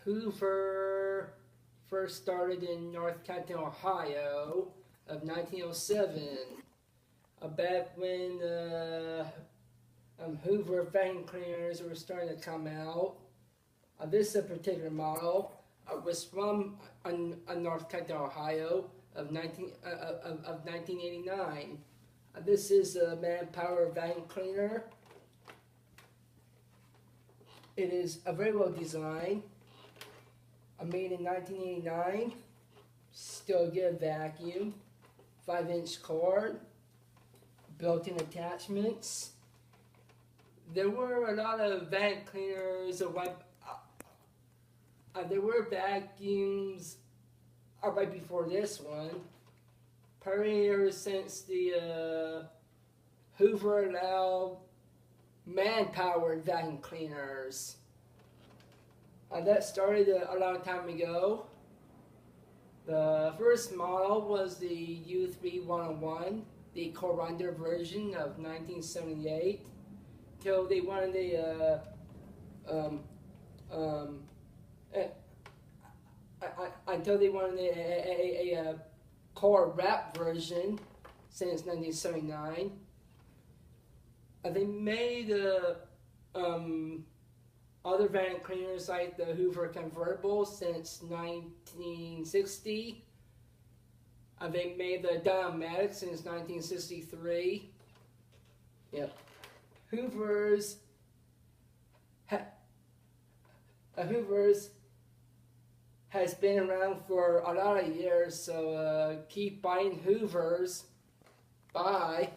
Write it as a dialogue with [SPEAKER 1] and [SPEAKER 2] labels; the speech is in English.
[SPEAKER 1] Hoover first started in North Canton, Ohio of 1907. Back when Hoover vacuum cleaners were starting to come out. This particular model was from North Canton, Ohio of 1989. This is a man-powered vacuum cleaner. It is a very well designed, made in 1989, still good vacuum, 5-inch cord, built-in attachments. There were a lot of vacuum cleaners, there were vacuums right before this one. Probably since the Hoover allowed man-powered vacuum cleaners. That started a long time ago. The first model was the U3101, the Corunda version of 1978, till they wanted a core wrap version since 1979. They made other vacuum cleaners like the Hoover convertible since 1960. They made the Dynametic since 1963. Yep. Hoover's has been around for a lot of years, so keep buying Hoovers. Bye.